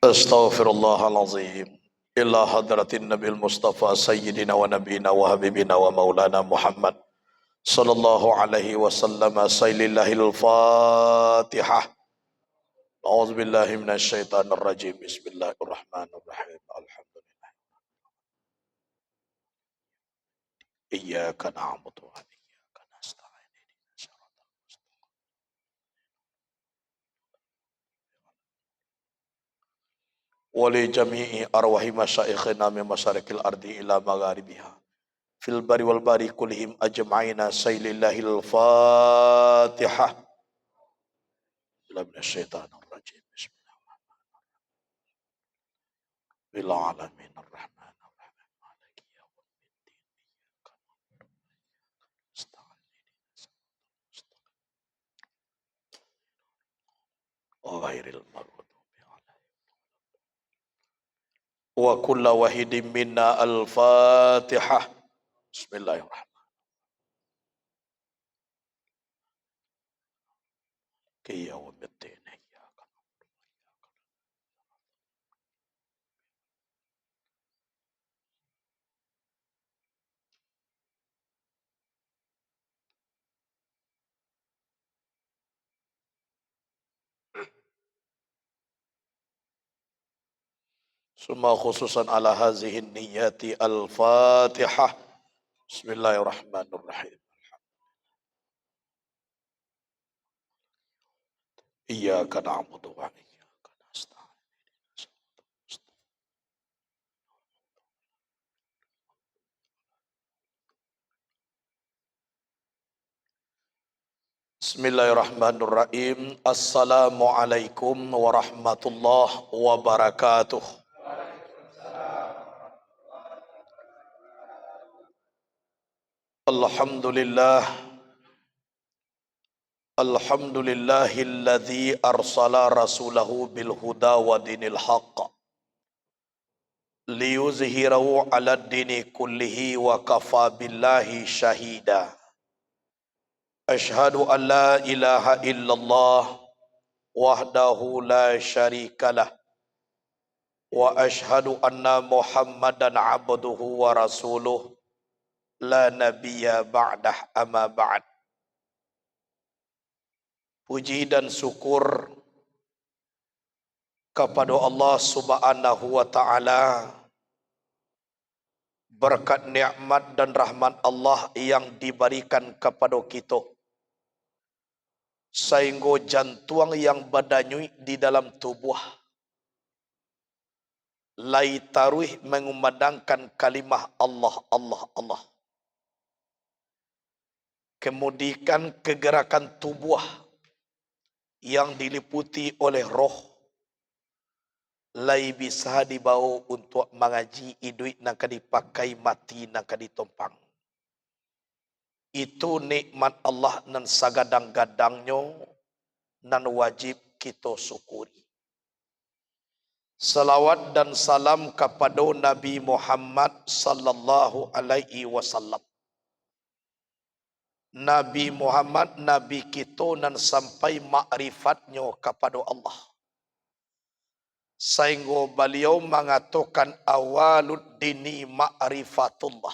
Astaghfirullahalazim. Ila hadratin Nabil Mustafa Sayyidina wa Nabina wa Habibina wa Maulana Muhammad sallallahu alaihi wasallam. Sayyidillahil Fatihah. A'udzubillahi minasyaitanir rajim. Bismillahirrahmanirrahim. Alhamdulillah. Iyyaka na'budu wa iyyaka nasta'in. Wali jami'i arwahi masyayikhina min masyarikil ardi ila magharibiha fil bari wal bari kullihim ajma'ina. Sayyidillahil Fatihah. Minasyaitanir rajim. Bismillahirrahmanirrahim. Ar-Rahmanir-Rahim. Maliki yaumiddin. Iyyaka na'budu wa iyyaka nasta'in. Ghairil maghdubi 'alaihim wa kullu wahidin minna al-Fatihah. Bismillahirrahmanirrahim. Yaumiddin. Summa khususan ala hazihi niyati al-Fatihah. Bismillahirrahmanirrahim. Iyyaka na'budu wa iyyaka nasta'in. Bismillahirrahmanirrahim. Assalamualaikum warahmatullahi wabarakatuh. Alhamdulillah. Alhamdulillahilladzi arsala rasulahu bil huda wa dinil haqq liyuzhirahu 'ala ad-dini kullihi wa kafa billahi shahida. Ashhadu an la ilaha illallah wahdahu la syarikalah wa ashhadu anna Muhammadan 'abduhu wa rasuluh la nabiyya ba'dah amma ba'd. Puji dan syukur kepada Allah Subhanahu wa taala, berkat nikmat dan rahmat Allah yang diberikan kepada kita, sehingga jantung yang badanyui di dalam tubuh lai taruh mengumandangkan kalimah Allah Allah Allah. Kemudian kegerakan tubuh yang diliputi oleh roh lai bisa dibawa untuk mengaji iduit nak dipakai mati nak ditompang. Itu nikmat Allah nan sagadang-gadangnya nan wajib kita syukuri. Salawat dan salam kepada Nabi Muhammad sallallahu alaihi wasallam. Nabi Muhammad nabi kita nan sampai makrifatnya kepada Allah. Sehingga beliau mengatakan awalud dini ma'rifatullah.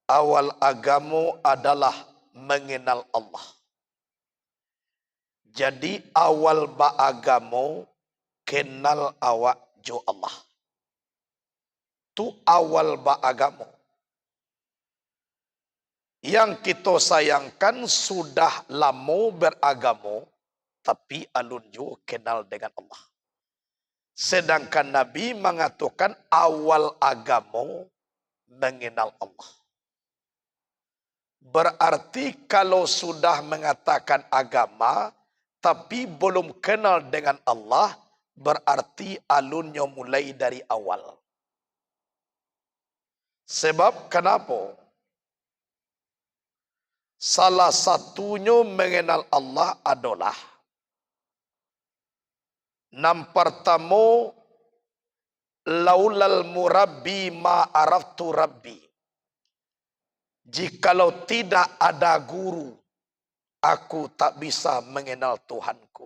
Awal agama adalah mengenal Allah. Jadi awal beragama kenal awak jo Allah. Tu awal beragama. Yang kita sayangkan sudah lama beragama tapi alun jo kenal dengan Allah. Sedangkan Nabi mengatakan awal agama mengenal Allah. Berarti kalau sudah mengatakan agama tapi belum kenal dengan Allah, berarti alunnya mulai dari awal. Sebab kenapa? Salah satunya mengenal Allah adalah nam pertama laulal murabbi ma araftu rabbi. Jikalau tidak ada guru, aku tak bisa mengenal Tuhanku.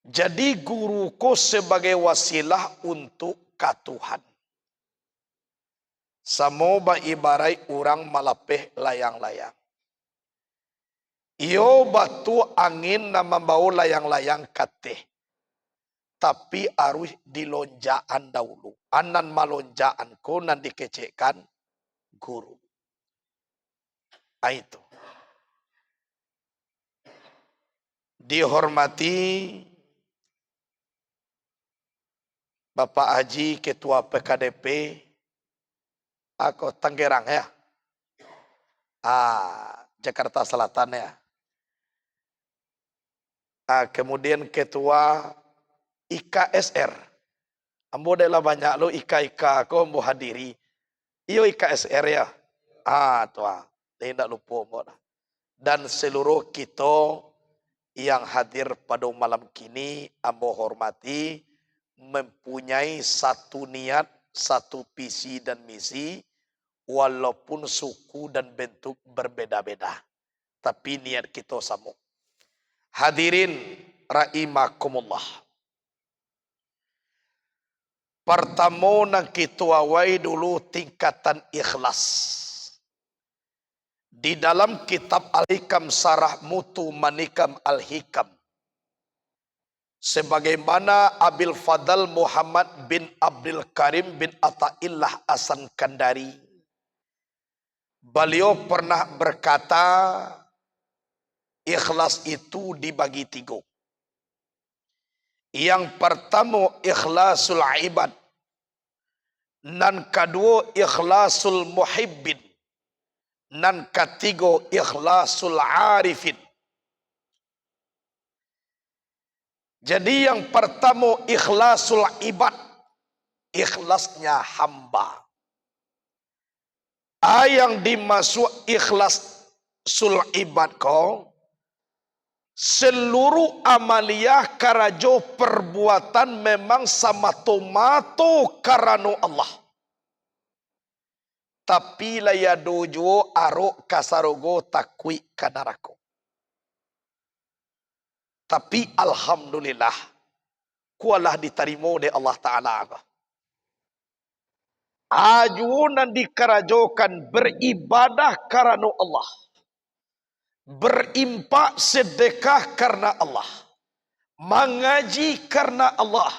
Jadi guruku sebagai wasilah untuk katuhan. Samoba ibarai orang malapeh layang-layang. Iyo batu angin na membawa layang-layang kateh. Tapi arus dilonjaan dahulu. Anan malonjaan ko nan dikecekkan guru. Itu. Dihormati Bapak Haji Ketua PKDP aku Tangerang ya. Jakarta Selatan ya. Kemudian Ketua IKSR. Ambo adalah banyak lo IKA ko ambo hadiri. Iyo IKSR ya. Tuh. Tidak lupa ambo. Dan seluruh kita yang hadir pada malam kini ambo hormati mempunyai satu niat, satu visi dan misi walaupun suku dan bentuk berbeda-beda. Tapi niat kita sama. Hadirin rahimakumullah. Pertama nang kita awai dulu tingkatan ikhlas. Di dalam kitab Al-Hikam Sarah Mutu Manikam Al-Hikam. Sebagaimana Abil Fadal Muhammad bin Abdul Karim bin Ata'illah Asan Kandari. Beliau pernah berkata, ikhlas itu dibagi 3. Yang pertama ikhlasul ibad. Nan kedua ikhlasul muhibbin. Nan ketiga ikhlasul arifin. Jadi yang pertama ikhlasul ibad. Ikhlasnya hamba. Yang dimasuk ikhlasul ibad kau. Seluruh amaliyah karajo perbuatan memang sama-tomato karena Allah. Tapi laya dojo aro kasarogo takwi kadarako. Tapi alhamdulillah kualah diterima oleh Allah Ta'ala. Ajunan dikarajokan beribadah karena Allah. Berimpak sedekah karena Allah. Mengaji karena Allah.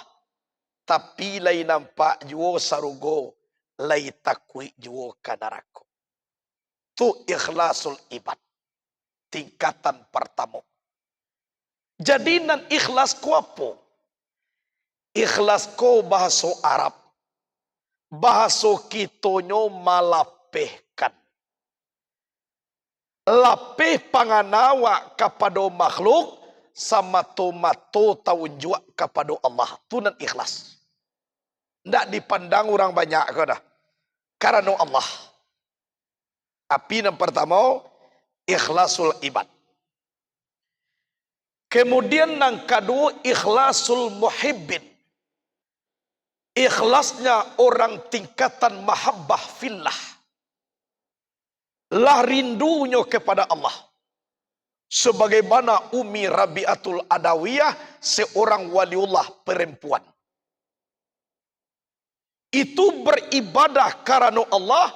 Tapi lain nampak juo sarugo. Lai takwi juo kadarako. Tu ikhlasul ibad. Tingkatan pertama. Jadi nan ikhlas ko apa? Ikhlas ko bahasa Arab. Bahasa kitonyo malapehkan. Lapeh panganawa kepada makhluk sama tomato tahun jua kepada Allah. Itu nan ikhlas. Tidak dipandang orang banyak ke dah. Karena Allah. Tapi yang pertama ikhlasul ibad. Kemudian yang kedua ikhlasul muhibbin. Ikhlasnya orang tingkatan mahabbah fillah. Lah rindunya kepada Allah. Sebagaimana Umi Rabi'atul Adawiyah, seorang waliullah perempuan. Itu beribadah karena Allah,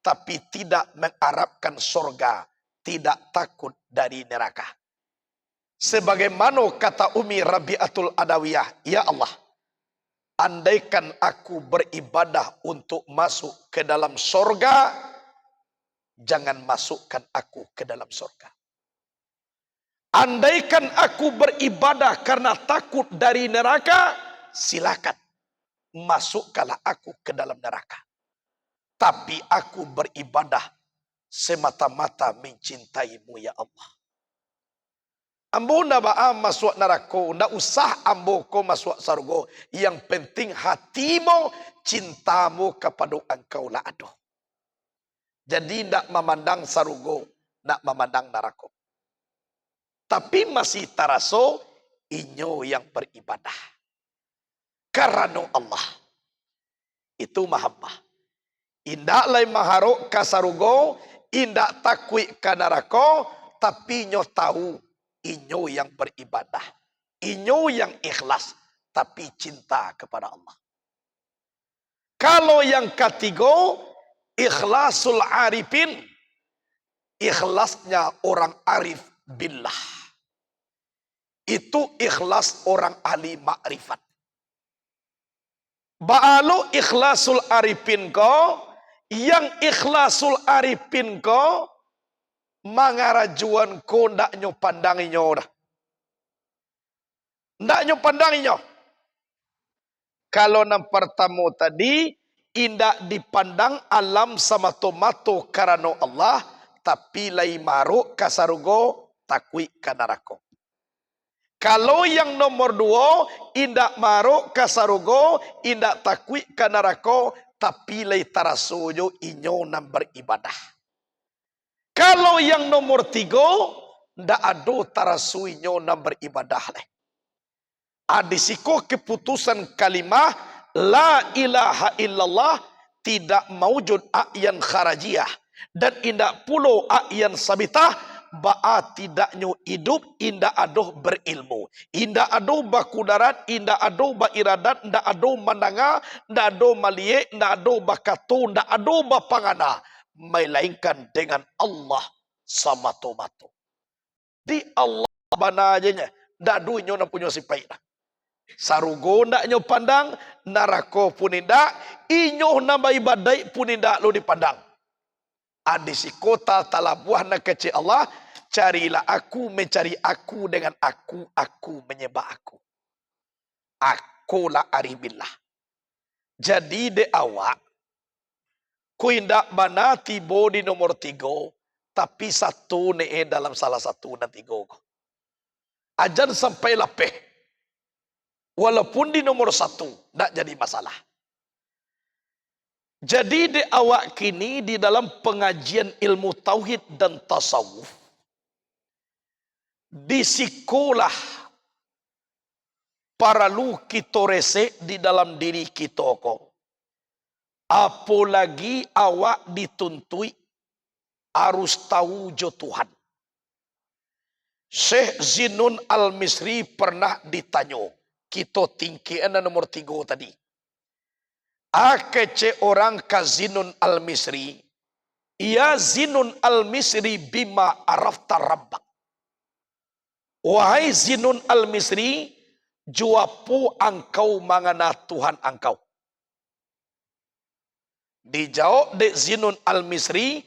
tapi tidak mengharapkan surga, tidak takut dari neraka. Sebagaimana kata Umi Rabi'atul Adawiyah, ya Allah, andaikan aku beribadah untuk masuk ke dalam surga, jangan masukkan aku ke dalam surga. Andaikan aku beribadah karena takut dari neraka, silakan. Masukkanlah aku ke dalam neraka. Tapi aku beribadah semata-mata mencintaimu ya Allah. Ambo na ba masuk neraka, ndak usah ambo ko masuk surga. Yang penting hatimu, cintamu kepada engkau lah aduh. Jadi ndak memandang surga, ndak memandang neraka. Tapi masih taraso inyo yang beribadah karena Allah. Itu mahabbah. Indak lain maharuk kasarugo, indak takwi kanarako, tapi nyo tahu inyo yang beribadah. Inyo yang ikhlas, tapi cinta kepada Allah. Kalau yang ketiga, ikhlasul arifin. Ikhlasnya orang arif billah. Itu ikhlas orang ahli makrifat. Ba'alu ikhlasul arifin ko, yang ikhlasul arifin ko, mangarajuan ko ndak nyo pandanginyo dah. Ndak nyo pandanginyo. Kalau yang pertama tadi, indak dipandang alam sama tomato karena Allah, tapi lai maruk kasarugo takwi kanarako. Kalau yang nomor dua, indak maruk kasarugo, indak takwi kanarako, tapi lai tarasuyo inyo nam beribadah. Kalau yang nomor tiga, ndak ado tarasu inyo nam beribadah leh. Adisiko keputusan kalimah la ilaha illallah tidak maujud a'yan kharajiyah dan indak pulo a'yan sabitah ba'a tidaknya hidup indak adoh berilmu, indak adoh bakudarat, indak adoh bairadat, indak adoh mandanga, indak adoh malie, indak adoh bakatu, indak adoh bapangana, melainkan dengan Allah sama tomato. Di Allah bana ajanya, ndak duinyo na punya sipai dah. Sarugo ndak nyo pandang, narako pun indak, inyo nambah ibadai pun indak lo dipandang. Adisi kota talabuah na kecil Allah, carilah aku mencari aku dengan aku menyembah aku. Akulah aribillah. Jadi de awak, ku indak mana tibo di nomor 3, tapi satu ne dalam salah satu nanti go. Ajan sampai lapeh. Walaupun di nomor 1, tak jadi masalah. Jadi di awak kini di dalam pengajian ilmu tauhid dan tasawuf, di sekolah para lu kita rese di dalam diri kita ko. Apalagi awak dituntui harus tahu jo Tuhan. Syekh Zinun Al-Misri pernah ditanya, kita tingkian nomor 3 tadi. Akece orang ka Zinun Al-Misri. Ya Zinun Al-Misri bima arafta rabbak. Wahai Zinun Al-Misri, juapu engkau mangana Tuhan engkau. Dijawab de Zinun Al-Misri,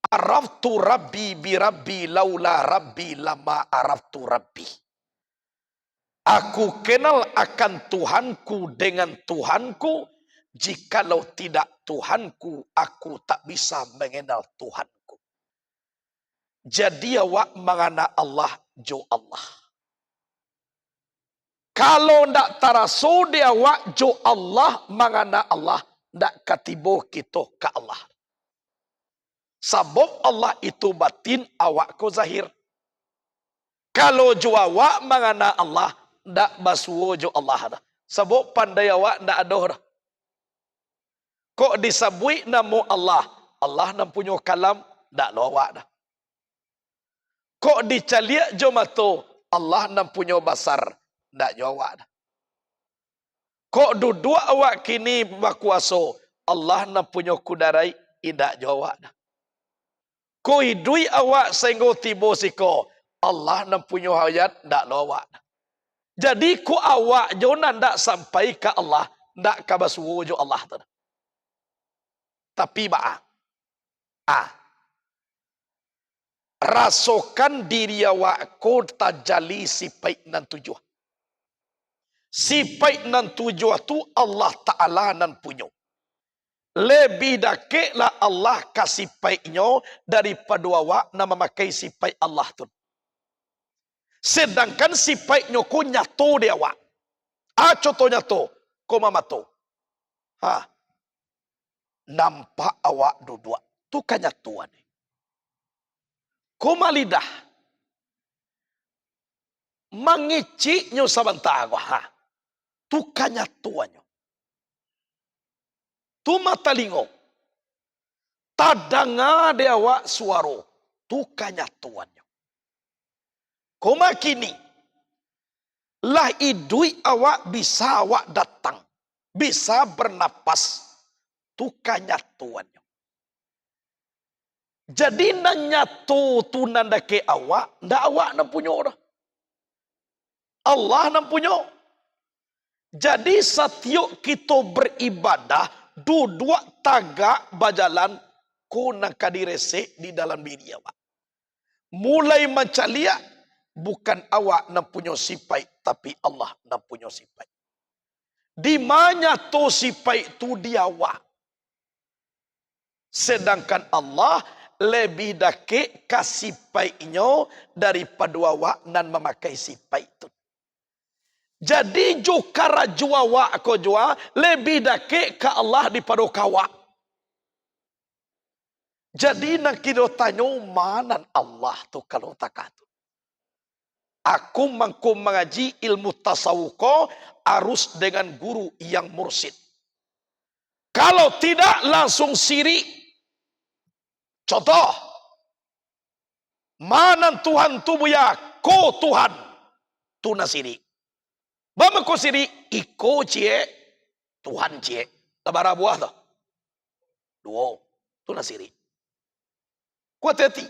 araftu rabbi bi rabbi laula rabbi lama araftu rabbi. Aku kenal akan Tuhanku dengan Tuhanku, jikalau tidak Tuhanku, aku tak bisa mengenal Tuhanku. Jadi awak mengana Allah jo Allah. Kalau ndak taraso dia awak jo Allah mengana Allah, ndak katibo kita ke Allah. Sebab Allah itu batin, awak ko zahir. Kalau jo awak mengana Allah, ndak basuo jo Allah dah. Sebab pandai awak ndak adoh dah. Kok disabui namo Allah, Allah nam punya kalam, ndak lo awak dah. Kok dicaliak jo mato, Allah nam punya basar, ndak jo awak dah. Kok duduk awak kini berkuasa, Allah nam punya kudarai, indak jo awak dah. Kok hidui awak sehingga tiba siko, Allah nam punya hayat, ndak lo awak dah. Jadi ku awak jo ndak sampai ke Allah, ndak kabasuo jo Allah dah. Tapi rasokan diri awak ko tajali sipai nan tujuh. Sipai nan tujuh tu Allah Ta'ala nan punya. Lebih dake lah Allah kasih paiknya daripada awak na memakai sipai Allah tu. Sedangkan sipaiknya ko nyato dia awak. Contohnya to, ko mamato. Nampak awak duduk. Tu kan nyatuan. Kumalidah. Mangiciknya sebentar. Tu kan nyatuannya. Tu mata lingo. Tadanga dia awak suaro. Tu kan nyatuannya. Kuma kini. Lah idui awak bisa awak datang. Bisa bernapas. Tu kanyatuannya. Jadi nanyatu tu nanda ke awak. Ndak awak nak punya orang. Allah nak punya. Jadi setiap kita beribadah. Duduk tagak berjalan. Ku nak kadirese di dalam diri awak. Mulai mencalia. Bukan awak nak punya sipai. Tapi Allah nak punya sipai. Di mana tu sipai tu dia awak. Sedangkan Allah lebih dake kasih sipainyo daripada awak dan memakai sipai itu. Jadi jo karaju awak ko jua lebih dake ke Allah daripada kawak. Jadi nak kita tanya mana Allah tu kalau tak tu. Aku mangko mengaji ilmu tasawuf harus dengan guru yang mursyid. Kalau tidak langsung sirik. Contoh. Mana Tuhan tu buya? Ko Tuhan. Tu na sirik. Bama ko sirik? Iko cie. Tuhan cie. Labara buah tu. Dua. Tu na sirik. Ku hati-hati.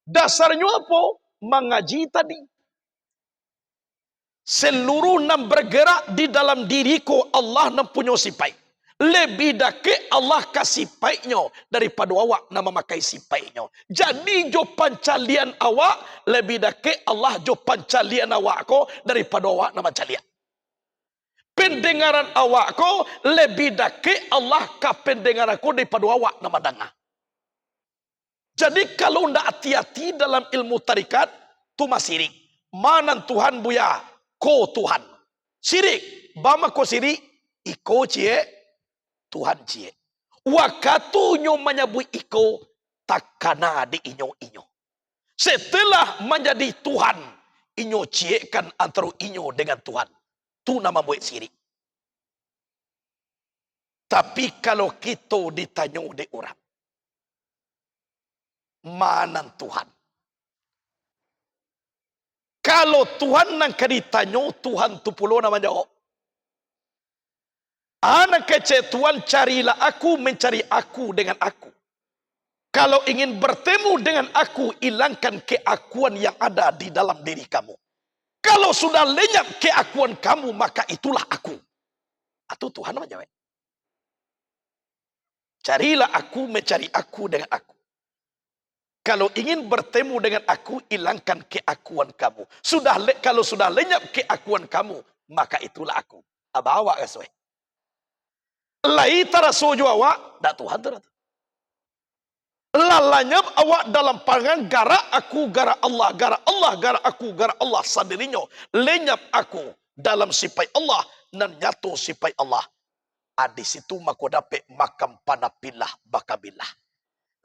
Dasarnya apa? Mengaji tadi. Seluruh nam bergerak di dalam diriku Allah nam punya sipai. Lebih dake Allah kasih sipainyo daripada awak nak memakai sipainyo. Jadi jo pancalian awak lebih dake Allah jo pancalian awak ko daripada awak nak pancalian. Pendengaran awak ko lebih dake Allah ka pendengaran ko daripada awak nak mendengar. Jadi kalau ndak hati-hati dalam ilmu tarikat, tu masirik. Mana Tuhan buya? Ko Tuhan. Sirik. Bama ko sirik? Iko cie. Tuhan cie. Wakatunya menyebut iko, takana di inyo-inyo. Setelah menjadi Tuhan, inyo cie kan antara inyo dengan Tuhan. Tu nama buat sirik. Tapi kalau kita ditanya oleh orang, mana Tuhan? Kalau Tuhan nak ditanya, Tuhan tu pula nama jawab. Anak kecil Tuhan carilah aku, mencari aku dengan aku. Kalau ingin bertemu dengan aku, hilangkan keakuan yang ada di dalam diri kamu. Kalau sudah lenyap keakuan kamu, maka itulah aku. Atau Tuhan nama jawab. Carilah aku, mencari aku dengan aku. Kalau ingin bertemu dengan aku, hilangkan keakuan kamu. Kalau sudah lenyap keakuan kamu, maka itulah aku. Abawa kasih. Lai tara sojo awak, dak Tuhan tara. Lalanyap awak dalam pangan gara aku, gara Allah, gara Allah, gara aku, gara Allah sendirinya. Lenyap aku dalam sifat Allah dan nyatu sifat Allah. Di situ maka dapat makam panapilah bakabilah.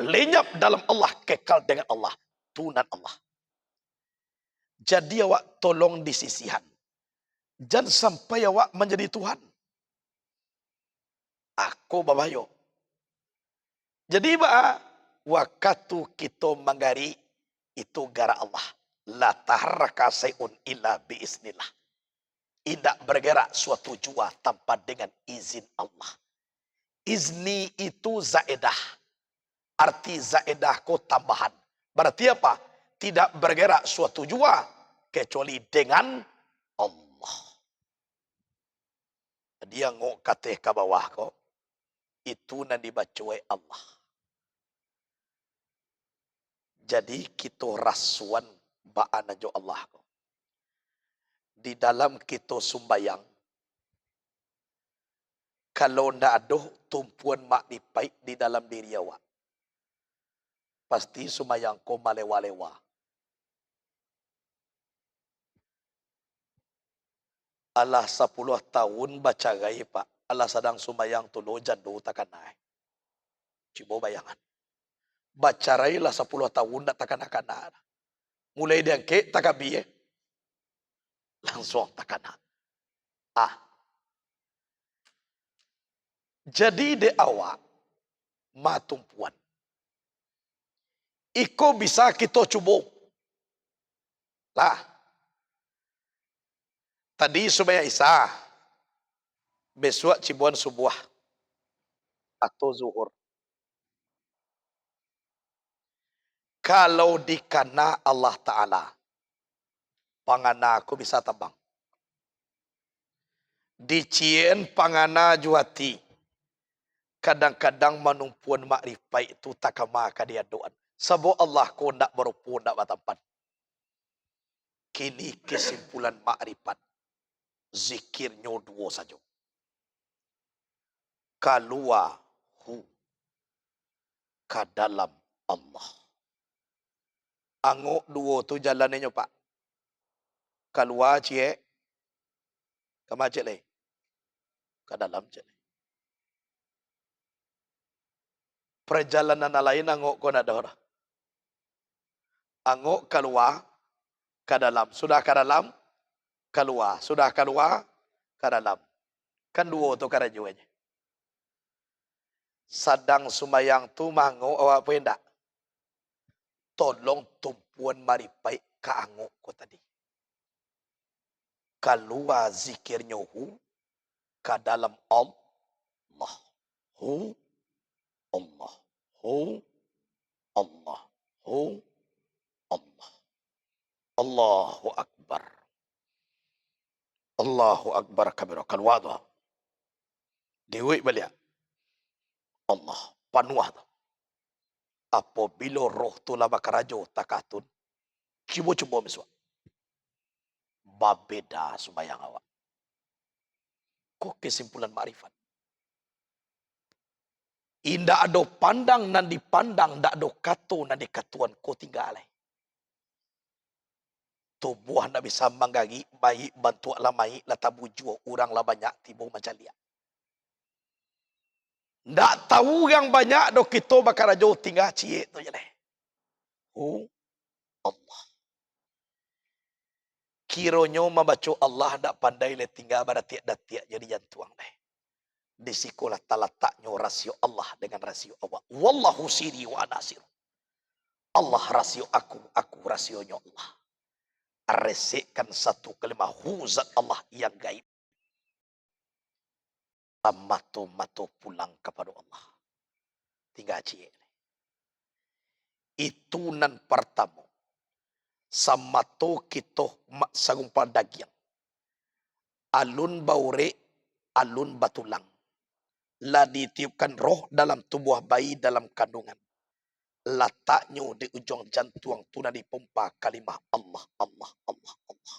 Lenyap dalam Allah, kekal dengan Allah, tunan Allah. Jadi awak tolong disisihan. Jangan sampai awak menjadi Tuhan. Aku babayo. Jadi waktu kita menggari itu gara Allah. La taharraka say'un illa biiznillah. Tidak bergerak suatu jua tanpa dengan izin Allah. Izni itu zaedah. Arti zaedah ko tambahan. Berarti apa? Tidak bergerak suatu jua kecuali dengan Allah. Dia ngok kate ke bawah ko. Itu nan dibaca Allah. Jadi kita rasuan ba'an aja Allah. Di dalam kita sumbayang. Kalau ndak ada tumpuan mak dipai di dalam diri awak. Pasti sumbayang ko malewa-lewa. Allah 10 tahun baca gaya pak. Allah sedang sumbayang tu lo jadu takkan naik. Coba bayangan. Bacarailah 10 tahun tak takkan naik. Mulai dia ke takkan biye. Langsung takkan naik. Jadi de awak matumpuan. Iko bisa kita cuba. Lah. Tadi supaya Isa, besok cibuan subuh atau zuhur. Kalau dikana Allah Ta'ala, pangana aku bisa tabang. Dicien pangana juati. Kadang-kadang manumpuan makrifat itu takama kadia doan. Sebab Allah ko ndak berupun ndak batampan. Kini kesimpulan makrifat. Zikirnya dua saja. Kalua hu ke dalam Allah. Angok dua tu jalannya Pak. Kalua cie. Kama cik leh. Ke dalam cik leh. Perjalanan lain angok ko nak dah. Angok keluar ke dalam. Sudah ke dalam, keluar. Sudah keluar, ke dalam. Kan dua tu karajuannya. Sadang sumayang tu mangok awak apa hendak. Tolong tumpuan maripai ke angok ko tadi. Keluar zikirnya hu ke dalam Allah. Hu Allah. Hu Allah. Hu Allah. Allahu Akbar. Allahu Akbar kabira. Keluar tu. Dewi balik. Allah. Panuah tu. Apabila roh tu lama kerajo takatun. Cuba-cuba miswa. Babeda sumayang awak. Kok kesimpulan makrifat. Indah ada pandang nan dipandang, ndak ada katu nan dikatuan ko tinggal. Tubuh nak bisa manggagi baik bantu lamai latabu jua orang lah banyak tibu macam dia. Ndak tahu yang banyak do kita bakal rajo tinggal cie tu je leh. Oh Allah. Kironyo membaca Allah ndak pandai le tinggal pada tiak-tiak jadi jantuang leh. Di sikolah talataknya rasio Allah dengan rasio Allah. Wallahu siri wa nasir. Allah rasio aku rasionya Allah. Resekkan satu kalimat huzat Allah yang gaib. Mato pulang kepada Allah. Tinggal cie. Itu nan pertama. Samato kito sagumpal dagiang. Alun baure, alun batulang. La ditiupkan roh dalam tubuh bayi dalam kandungan. Letaknya di ujung jantung tu na dipompa kalimah Allah, Allah, Allah, Allah.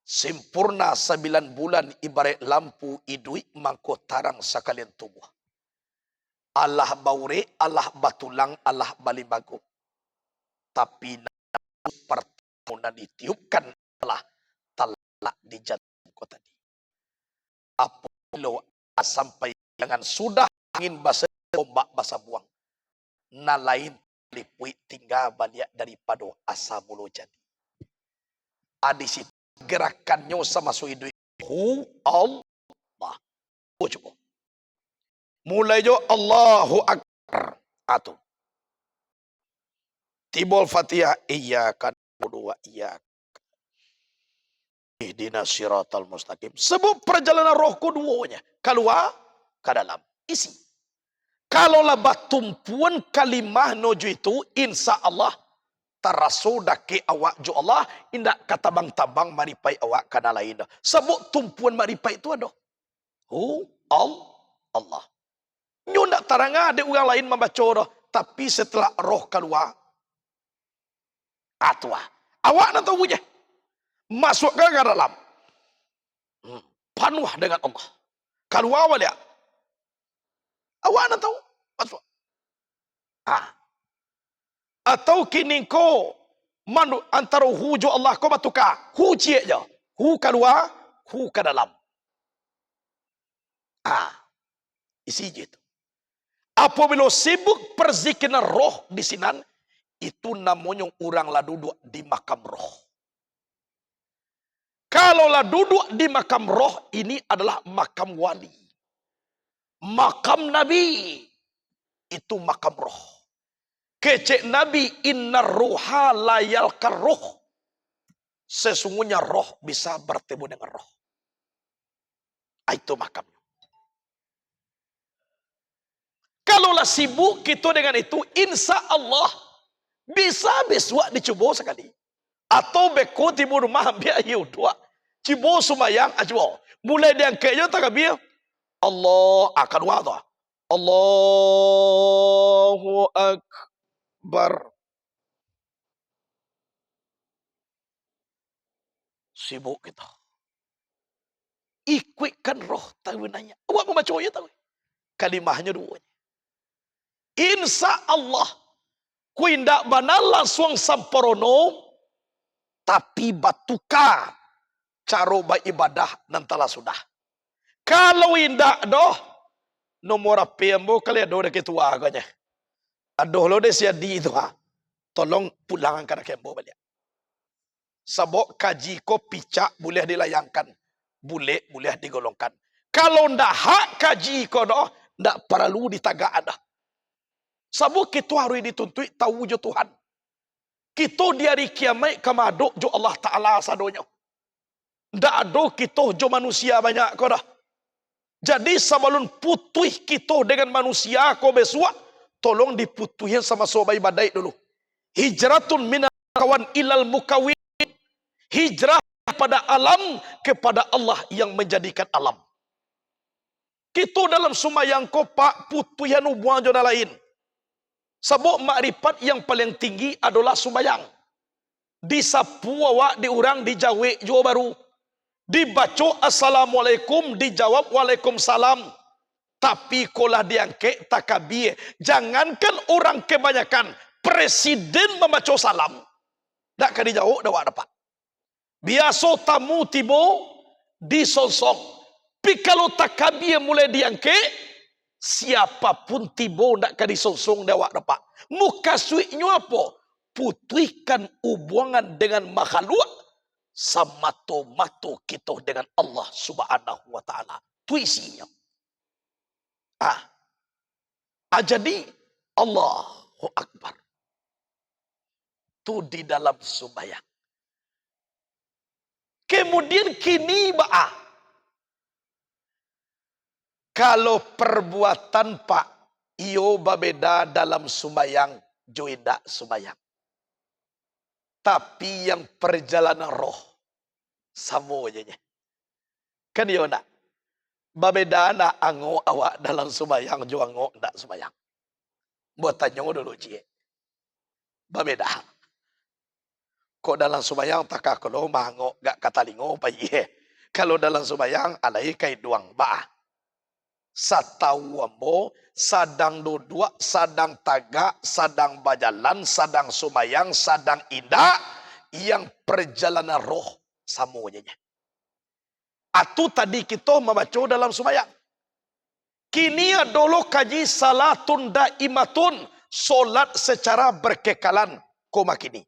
Sempurna 9 bulan ibarat lampu idui mangko tarang sekalian tubuh. Allah baure, Allah batulang, Allah balibago. Tapi pertama ditiupkan Allah talak di jantung kau tadi. Apabila sampai dengan sudah angin basa ombak basa buang. Na lain lipui tinggal balik daripada asa mulu jadi. Adisi gerakannya sama suidu hu Allah. Coba. Mulai jo Allahu Akbar. Atu. Tibul Fatihah iyyaka na'budu wa iyyaka ihdinas siratal mustaqim. Sebab perjalanan roh keduanya keluar ke dalam isi. Kalau lebat tumpuan kalimah noju itu insya Allah tarasu dake awak jo Allah indak katabang-tabang maripai awak kana lain. Sebab tumpuan maripai itu ada. Allah. Nyo ndak taranga ada orang lain membaca dah, tapi setelah roh keluar atwa. Awak nak tahu je. Masuk ke dalam. Penuh dengan Allah. Keluar balik. Awak nak tahu? Masuk. Atau kini ko antara huju Allah ko batuka. Hu cie je. Hu keluar, hu ke dalam. Isi je itu. Apabila sibuk perzikiran roh di sinan, itu namanya orang lah duduk di makam roh. Kalau lah duduk di makam roh, ini adalah makam wali. Makam Nabi, itu makam roh. Kecek Nabi, inna ruha layal karruh. Sesungguhnya roh bisa bertemu dengan roh. Itu makamnya. Kalaulah sibuk kita dengan itu, insya Allah bisa besok dicoba sekali. Atau beko timur rumah biar dua. Cibo sumayang ajo. Mulai dia kayaknya tak biar. Allah akan wada. Allahu Akbar. Sibuk kita. Ikutkan roh tahu nanya. Awak mau baca ya tahu. Kalimahnya dua. Insya Allah. Ku indak banal langsung samporono. Tapi batuka. Caro ibadah nantala sudah. Kalau indak doh. Nomor apa yang mau kalian doh dekat tua agaknya. Aduh lo deh siadi itu ha. Tolong pulangan karena kembo balik. Sabok kaji ko picak boleh dilayangkan. Boleh digolongkan. Kalau ndak hak kaji ko doh. Ndak perlu ditagak ada. Sabok kita harus dituntut tahu jo Tuhan. Kita di hari kiamat kamadok jo Allah Ta'ala sadonya. Ndak ada kita jo manusia banyak ko dah. Jadi sebelum putuh kita dengan manusia ko besok. Tolong diputuhin sama sobai badai dulu. Hijratun minal kawan ilal mukawin. Hijrah pada alam kepada Allah yang menjadikan alam. Kita dalam sumayang ko pak putuhan ubuang jodoh lain. Sebab makrifat yang paling tinggi adalah sumayang. Disapu awak diurang dijawe jo baru. Dibaca assalamualaikum dijawab waalaikumsalam. Tapi kolah diangke takabir. Jangankan orang kebanyakan. Presiden membaca salam. Tak akan dijawab dah dapat. Biasa tamu tibo disonsong. Tapi kalau takabir mulai diangke. Siapapun tibo tak akan disonsong dah dapat. Muka suiknya apa? Putihkan hubungan dengan makhluk. Samato-mato kita dengan Allah Subhanahu wa ta'ala. Itu isinya. Jadi Allahu Akbar. Itu di dalam sembahyang. Kemudian kini kalau perbuatan pak iyo babeda dalam sembahyang joida sembahyang. Tapi yang perjalanan roh samonya. Kan iyo nak. Babeda na ango awak dalam sembahyang jo ango ndak sembahyang. Buat tanya dulu cie. Babeda. Kok dalam sembahyang tak kalau mango gak katalingo pa iye. Kalau dalam sembahyang alai kai duang ba. Satau ambo sadang duduk, sadang tagak, sadang bajalan, sadang sembahyang, sadang indah yang perjalanan roh samonya. Atau tadi kita membaca dalam sembahyang. Kini adalah kaji salatun daimatun. Solat secara berkekalan. Koma kini.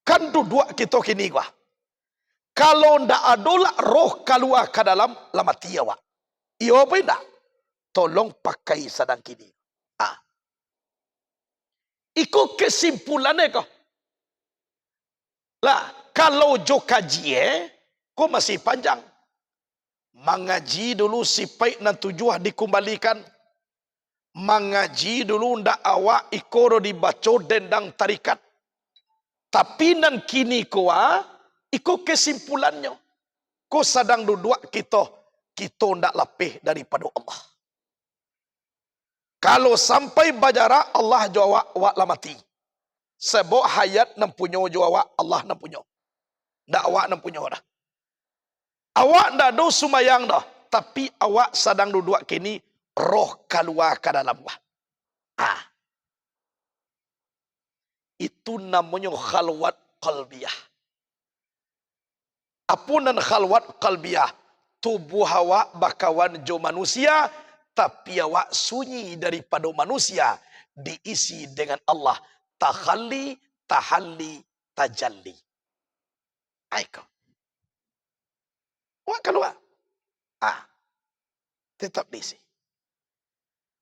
Kan duduk kita kini gua. Kalau ndak adalah roh keluar ke dalam lamati awak. Iyo apa ndak? Tolong pakai sadang kini. Iko kesimpulannya kok. Lah, kalau jo kaji kok masih panjang. Mengaji dulu sipai dan tujuh dikembalikan. Mengaji dulu ndak awak ikoro dibaca dendang tarikat. Tapi nan kini iko kesimpulannya. Ko sadang duduk kita ndak lebih daripada Allah. Kalau sampai bajara Allah jawab awak lamati. Sebab hayat nampunyo jawab Allah nampunyo. Ndak awak nampunyo dah. Awak ndak do sumayang dah. Tapi awak sadang duduk kini roh keluar ke dalam wah. Itu namanya khalwat qalbiyah. Apunan khalwat qalbiyah. Tubuh awak bakawan jo manusia. Tapi awak sunyi daripada manusia. Diisi dengan Allah. Takhalli, tahalli, tajalli. Aiko. Awak keluar. Tetap diisi.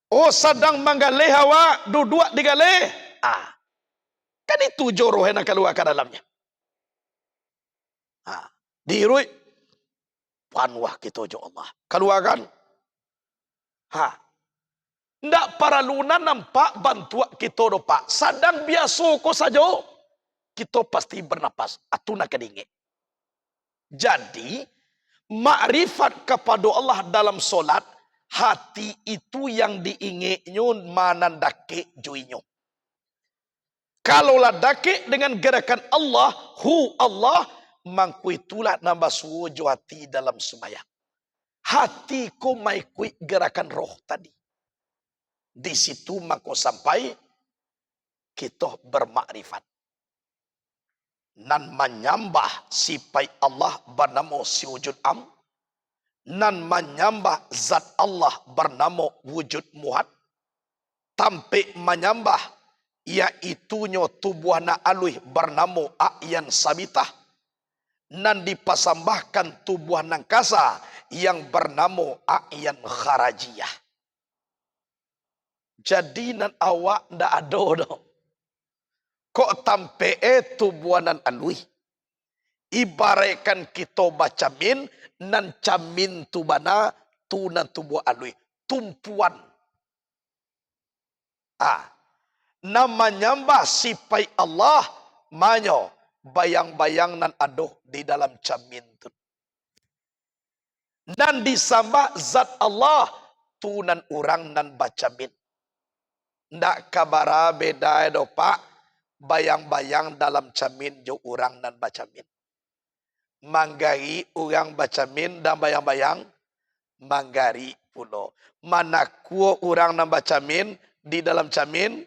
Oh sedang menggalih awak. Duduk digalih. Kan itu joroh yang keluar ke dalamnya. Dirui panwah kita jo Allah. Keluarkan. Ndak para luna nampak bantuan kita do pak. Sadang biasa ko saja. Kita pasti bernapas. Atuna kedingin. Jadi, makrifat kepada Allah dalam solat, hati itu yang diinginnya manandake juinyo. Kalaulah dake dengan gerakan Allah, Allah, mangku itulah nambah suwojo hati dalam sembahyang. Hatiku maikui gerakan roh tadi. Di situ maka sampai kita bermakrifat. Nan menyembah sipai Allah bernama si wujud am. Nan menyembah zat Allah bernama wujud muhad. Tampe menyembah iaitunya tubuhna alui bernama a'yan sabitah. Nan dipasambahkan tubuh nangkasa yang bernama a'yan kharajiyah. Jadi nan awak ndak ada dah. Kok tampe tubuhanan alui. Ibaratkan kita baca min, nan camin tubana, tu nan tubuh alui. Tumpuan. Namanya mbah sipai Allah, manyo bayang-bayang nan aduh di dalam camin tu. Nan disambah zat Allah, tu nan orang nan baca min. Ndak kabara beda do pak. Bayang-bayang dalam camin jo orang dan baca min. Manggari orang baca min dan bayang-bayang manggari pulo. Mana kuo orang dan baca min di dalam camin,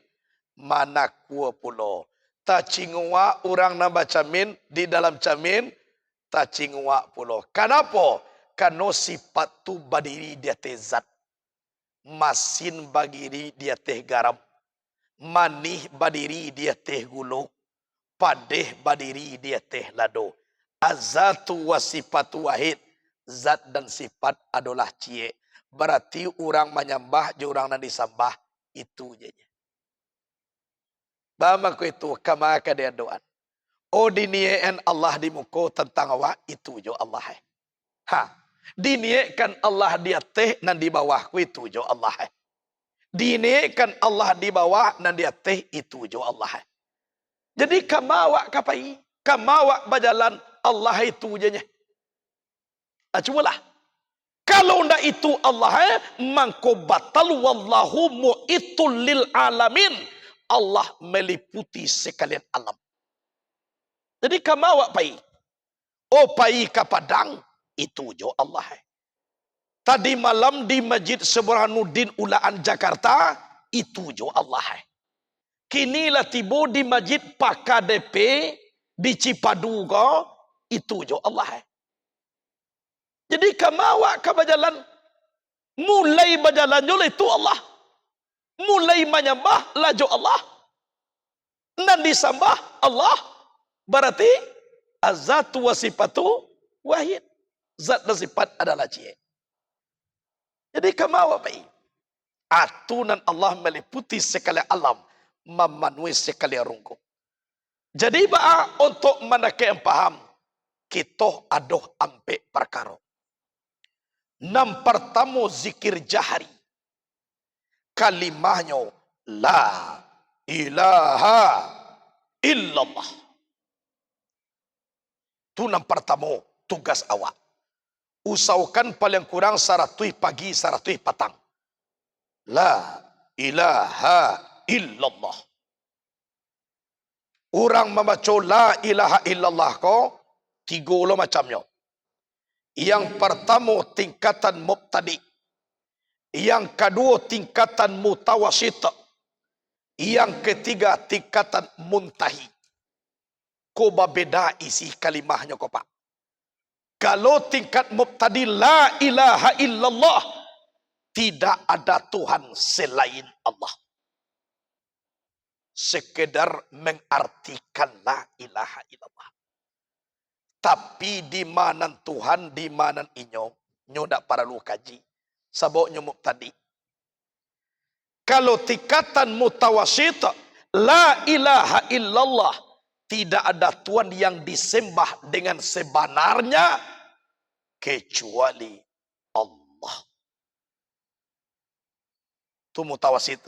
mana kuo pulo. Ta cingua orang dan baca min di dalam camin, ta cingua pulo. Kenapa? Karena sifat tu badiri dia teh zat. Masin bagiri dia teh garam. Manih badiri dia teh gulu, padeh badiri dia teh lado. Azatu wa sifatu wahid, zat dan sifat adalah cie. Berarti orang menyembah, orang yang disembah itu je. Bamaku itu kama dia doa. Oh diniakan Allah di muka tentang awak itu jo Allah. Diniakan Allah dia teh nan di bawahku itu jo Allah. Diniakan Allah di bawah dan di atas itu jo Allah. Jadi kamawak kapai, kamawak berjalan Allah itu je. Cubalah. Kalau ndak itu Allah, mangko batal wallahu mu'itul lil alamin. Allah meliputi sekalian alam. Jadi kamawak pai. Oh pai kapadang itu jo Allah. Tadi malam di Masjid Burhanuddin Ulaan Jakarta, itu jo Allah. Kini lah tiba di Masjid PKDP di Cipaduga, itu jo Allah. Jadi kamawak kabajalan, mulai berjalan jo itu Allah. Mulai menyembah lah jo Allah. Dan disembah Allah. Berarti azatu wa sifatu wahid. Zat dan sifat adalah cie. Jadi kamawa baik. Atunan Allah meliputi sekali alam. Memenuhi sekali rungkung. Jadi ba'a untuk manake yang paham. Kita aduh ampe perkara. Nam pertama zikir jahari. Kalimahnya. La ilaha illallah. Itu nam pertama tugas awak. Usahakan paling kurang 100 pagi, 100 petang. La ilaha illallah. Orang membaca la ilaha illallah ko, 3 macamnya. Yang pertama tingkatan mubtadi. Yang kedua tingkatan mutawasit. Yang ketiga tingkatan muntahi. Ko beda isi kalimahnya ko pak. Kalau tingkat mubtadi la ilaha illallah, tidak ada Tuhan selain Allah. Sekedar mengartikan la ilaha illallah. Tapi di mana Tuhan, di mana inyo, nyodak perlu kaji. Saboknya mubtadi. Kalau tingkatan mutawasit, La ilaha illallah. Tidak ada Tuhan yang disembah dengan sebenarnya kecuali Allah. Itu mutawasit.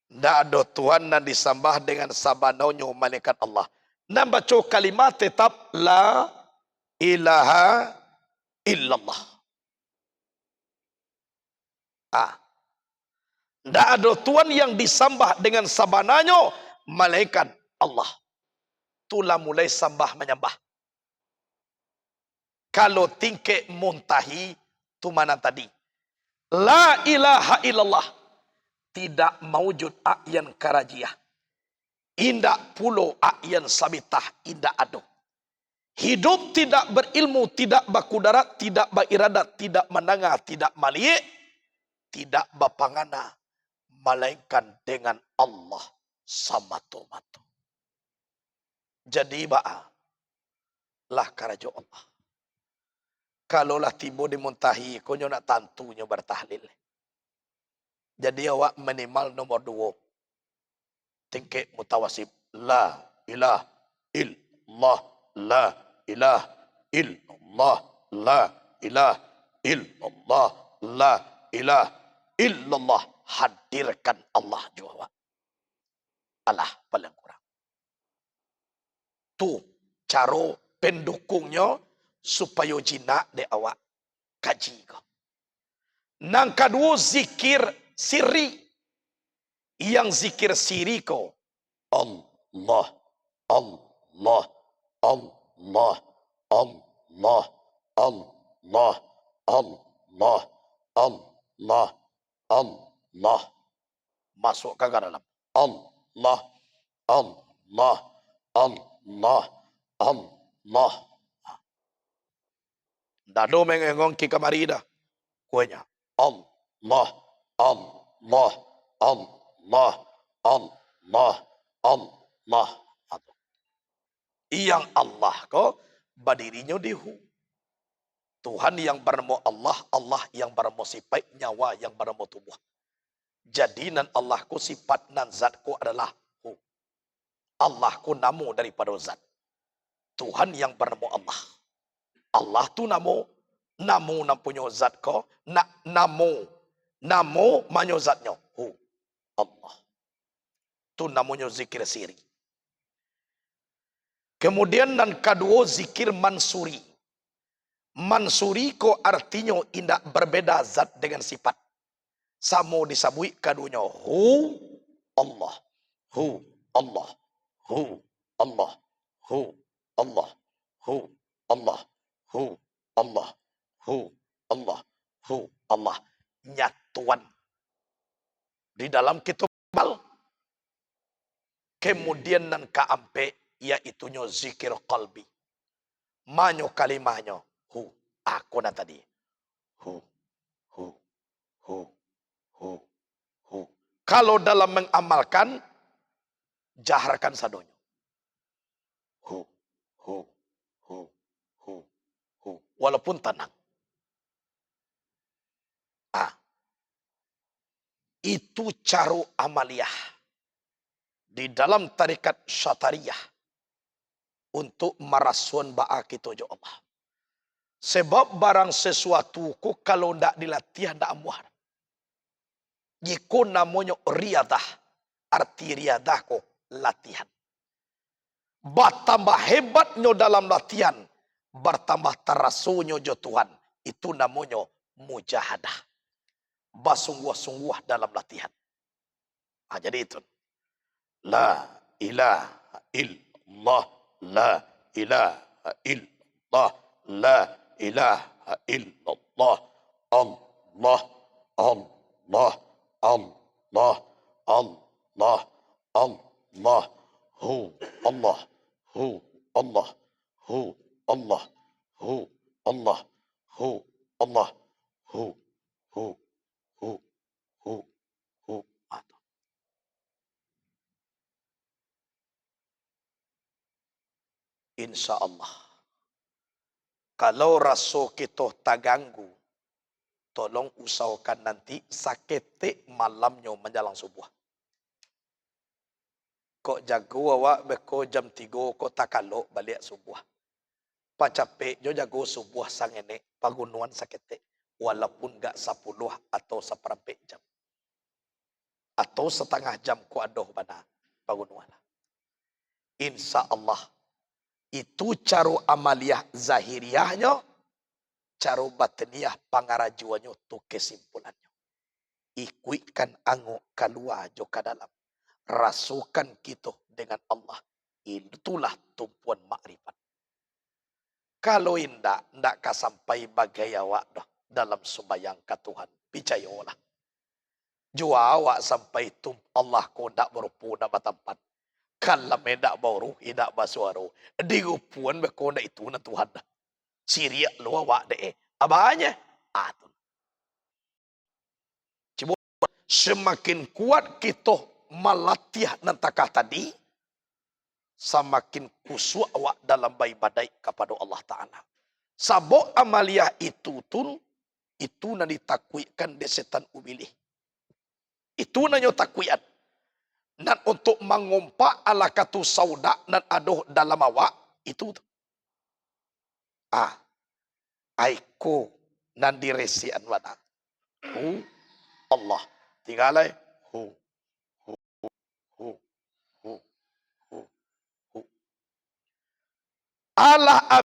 Tidak ada Tuhan yang disembah dengan sabanaunya malaikat Allah. Dan baca kalimat tetap la ilaha illallah. Tidak ada Tuhan yang disembah dengan sabananya malaikat Allah. Itulah mulai sembah menyembah. Kalau tingkek muntahi itu mana tadi? La ilaha illallah. Tidak mawujud a'yan karajiah. Indak pulo a'yan sabitah. Indak ada. Hidup tidak berilmu, tidak bakudarat, tidak bairadat, tidak mendengar, tidak maliik, tidak bapangana. Melainkan dengan Allah samatu-matu. Jadi ba'a. Lah karajo Allah. Kalaulah tiba di muntahi, kau nak tantunya bertahlil. Jadi awak minimal nomor 2. Tingkek mutawasib. La ilah illallah. La ilah illallah. La ilah illallah. La ilah illallah. Hadirkan Allah juga. Allah paling kurang. Tu cara pendukungnya supaya jinak de awak kaji kau. Nang kedua zikir siri. Yang zikir siri kau. Allah, Allah, Allah, Allah, Allah, Allah, Allah, Allah. Masuk ke dalam. Allah, Allah, Allah, Allah. Dado mengengong ki kamari dah. Kuenya. Allah, Allah, Allah, Allah, Allah. Yang Allah ko berdirinya dihu. Tuhan yang bernama Allah, Allah yang bernama sifat nyawa yang bernama tubuh. Jadi nan Allah ko sifat nan zat ko adalah hu. Allah ko namo daripada zat. Tuhan yang bernama Allah. Allah tu namo nampunya zat ko, namo manyo zatnya hu. Allah. Tu namanya zikir siri. Kemudian dan kedua zikir mansuri. Mansuri ko artinya indak berbeda zat dengan sifat. Samo disabui kadunya hu Allah. Hu Allah. Hu Allah. Hu Allah. Hu Allah. Hu Allah. Hu Allah. Hu Allah. Nyatuan. Di dalam kitab bal. Kemudian nan kaampe yaitunya zikir qalbi. Manyo kalimahnya hu. Aku na tadi. Hu. Hu. Hu. Hu. Hu. Kalau dalam mengamalkan jaharkan sadonya. Hu. Hu. Hu. Hu. Hu. Walaupun tenang. Itu cara amaliyah. Di dalam tarikat syatariyah. Untuk merasuan ba'a kita jo Allah. Sebab barang sesuatu ku kalau ndak dilatih ndak amuar. Jika namanya riadah. Arti riadah ku latihan. Bertambah hebatnya dalam latihan. Bertambah terasunya jo Tuhan. Itu namanya mujahadah. Bersungguh-sungguh dalam latihan. Jadi itu. La ilaha illallah. La ilaha illallah. La ilaha illallah. Allah. Allah. Allah. Allah. Allah. Hu. Allah. Hu. Allah. Hu. Allah. Hu. Allah. Hu. Allah. Hu. Hu. Hu. Hu. Hu. Insya Allah. Kalau rasa kita terganggu, tolong usahakan nanti sakete malamnya menjelang subuh. Kok jago awak beko jam 3 kok takalo balik subuh. Pak capek jo jago subuh sangene pagunuan sakete. Walaupun gak 10 atau seperempat jam. Atau setengah jam ku adoh bana pagunuan. Insya Allah. Itu cara amaliyah zahiriyahnya. Cara batiniah pangarajuannya tu kesimpulannya. Ikuikan ango keluar jo ke dalam. Rasukan kita dengan Allah. Itulah tumpuan makrifat. Kalau indak kasampai bagai awak dah dalam sembahyang ke Tuhan. Picayolah. Jua awak sampai Allah ko ndak berupu ndak batampan. Kalau mendak baru, tidak basuaru. Digupuan berkonda itu na Tuhan dah. Siria lu awak deh. Abahnya? Atun. Coba semakin kuat kita melatih nantakah tadi, semakin kusuk awak dalam badai kepada Allah Ta'ala. Sabok amaliyah itu tun, itu na ditakwikan di setan umilih. Itu na nyo takwian. Dan untuk mengumpak ala katu sauda dan aduh dalam awak, itu. Aiko nan diresian wana. Allah. Tinggalai. Hu. Allah